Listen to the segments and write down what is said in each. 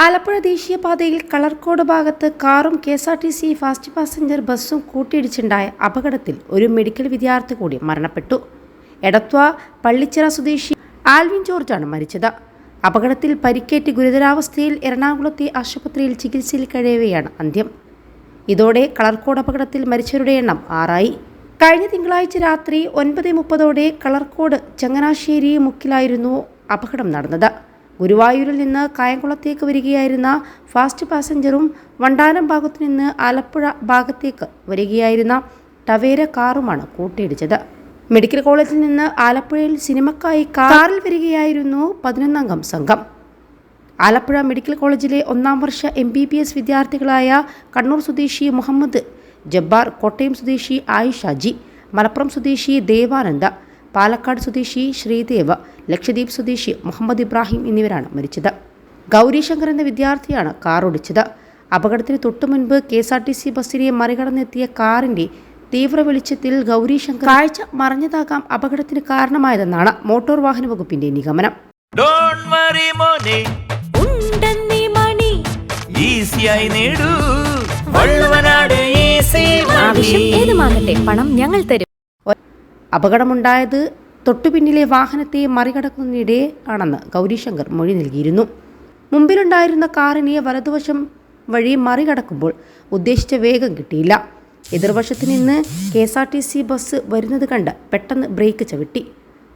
ആലപ്പുഴ ദേശീയപാതയിൽ കളർക്കോട് ഭാഗത്ത് കാറും KSRTC ഫാസ്റ്റ് പാസഞ്ചർ ബസ്സും കൂട്ടിയിടിച്ചുണ്ടായ അപകടത്തിൽ ഒരു മെഡിക്കൽ വിദ്യാർത്ഥി കൂടി മരണപ്പെട്ടു. എടത്വ പള്ളിച്ചിറ സ്വദേശി ആൽവിൻ ജോർജാണ് മരിച്ചത്. അപകടത്തിൽ പരിക്കേറ്റ് ഗുരുതരാവസ്ഥയിൽ എറണാകുളത്തെ ആശുപത്രിയിൽ ചികിത്സയിൽ കഴിയവെയാണ് അന്ത്യം. ഇതോടെ കളർക്കോട് അപകടത്തിൽ മരിച്ചവരുടെ എണ്ണം 6ആയി. കഴിഞ്ഞ തിങ്കളാഴ്ച രാത്രി 9:30 കളർക്കോട് ചങ്ങനാശ്ശേരി മുക്കിലായിരുന്നു അപകടം നടന്നത്. ഗുരുവായൂരിൽ നിന്ന് കായംകുളത്തേക്ക് വരികയായിരുന്ന ഫാസ്റ്റ് പാസഞ്ചറും വണ്ടാനം ഭാഗത്തു നിന്ന് ആലപ്പുഴ ഭാഗത്തേക്ക് വരികയായിരുന്ന ടവേര കാറുമാണ് കൂട്ടിയിടിച്ചത്. മെഡിക്കൽ കോളേജിൽ നിന്ന് ആലപ്പുഴയിൽ സിനിമക്കായി കാറിൽ വരികയായിരുന്നു 11-അംഗം സംഘം. ആലപ്പുഴ മെഡിക്കൽ കോളേജിലെ 1-ാം വർഷ MBBS വിദ്യാർത്ഥികളായ കണ്ണൂർ സ്വദേശി മുഹമ്മദ് ജബ്ബാർ, കോട്ടയം സ്വദേശി ആയിഷാജി, മലപ്പുറം സ്വദേശി ദേവാനന്ദ, പാലക്കാട് സ്വദേശി ശ്രീദേവ്, ലക്ഷദ്വീപ് സ്വദേശി മുഹമ്മദ് ഇബ്രാഹിം എന്നിവരാണ് മരിച്ചത്. ഗൗരീശങ്കർ എന്ന വിദ്യാർത്ഥിയാണ് കാർ ഓടിച്ചത്. അപകടത്തിന് തൊട്ടുമുൻപ് KSRTC ബസ്സിനെ മറികടന്നെത്തിയ കാറിന്റെ തീവ്ര വെളിച്ചത്തിൽ ഗൗരീശങ്കർ കാഴ്ച മറഞ്ഞതാകാം അപകടത്തിന് കാരണമായതെന്നാണ് മോട്ടോർ വാഹന വകുപ്പിന്റെ നിഗമനം. പണം ഞങ്ങൾ തരും. അപകടമുണ്ടായത് തൊട്ടുപിന്നിലെ വാഹനത്തെ മറികടക്കുന്നതിനിടെ ആണെന്ന് ഗൗരീശങ്കർ മൊഴി നൽകിയിരുന്നു. മുമ്പിലുണ്ടായിരുന്ന കാറിനെ വലതുവശം വഴി മറികടക്കുമ്പോൾ ഉദ്ദേശിച്ച വേഗം കിട്ടിയില്ല. എതിർവശത്ത് നിന്ന് KSRTC ബസ് വരുന്നത് കണ്ട് പെട്ടെന്ന് ബ്രേക്ക് ചവിട്ടി.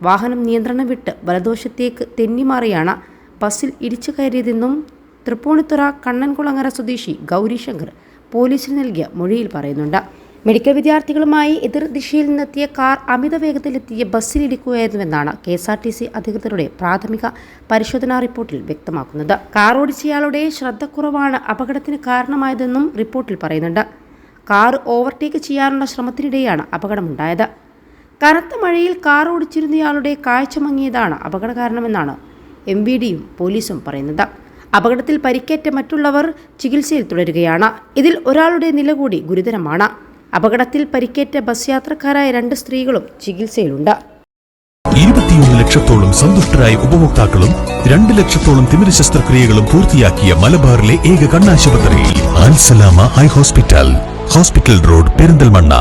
വാഹനം നിയന്ത്രണം വിട്ട് വലതുവശത്തേക്ക് തെന്നിമാറിയാണ് ബസ്സിൽ ഇടിച്ചു കയറിയതെന്നും തൃപ്പൂണിത്തുറ കണ്ണൻകുളങ്ങര സ്വദേശി ഗൗരീശങ്കർ പോലീസിന് നൽകിയ മൊഴിയിൽ പറയുന്നുണ്ട്. മെഡിക്കൽ വിദ്യാർത്ഥികളുമായി എതിർ ദിശയിൽ നിന്നെത്തിയ കാർ അമിത വേഗത്തിലെത്തിയ ബസ്സിലിടിക്കുകയായിരുന്നുവെന്നാണ് KSRTC അധികൃതരുടെ പ്രാഥമിക പരിശോധനാ റിപ്പോർട്ടിൽ വ്യക്തമാക്കുന്നത്. കാർ ഓടിച്ചയാളുടെ ശ്രദ്ധക്കുറവാണ് അപകടത്തിന് കാരണമായതെന്നും റിപ്പോർട്ടിൽ പറയുന്നുണ്ട്. കാർ ഓവർടേക്ക് ചെയ്യാനുള്ള ശ്രമത്തിനിടെയാണ് അപകടമുണ്ടായത്. കനത്ത മഴയിൽ കാർ ഓടിച്ചിരുന്നയാളുടെ കാഴ്ച മങ്ങിയതാണ് അപകട കാരണമെന്നാണ് MVDയും പോലീസും പറയുന്നത്. അപകടത്തിൽ പരിക്കേറ്റ മറ്റുള്ളവർ ചികിത്സയിൽ തുടരുകയാണ്. ഇതിൽ ഒരാളുടെ നില കൂടി ഗുരുതരമാണ്. അപകടത്തിൽ പരിക്കേറ്റ ബസ് യാത്രക്കാരായ 2 സ്ത്രീകളും ചികിത്സയിലുണ്ട്. 21 ലക്ഷത്തോളം സന്തുഷ്ടരായ ഉപഭോക്താക്കളും 2 ലക്ഷത്തോളം തിമിര ശസ്ത്രക്രിയകളും പൂർത്തിയാക്കിയ മലബാറിലെ ഏക കണ്ണാശുപത്രി അൽ സലാമ ഹൈ ഹോസ്പിറ്റൽ റോഡ്, പെരിന്തൽമണ്ണ.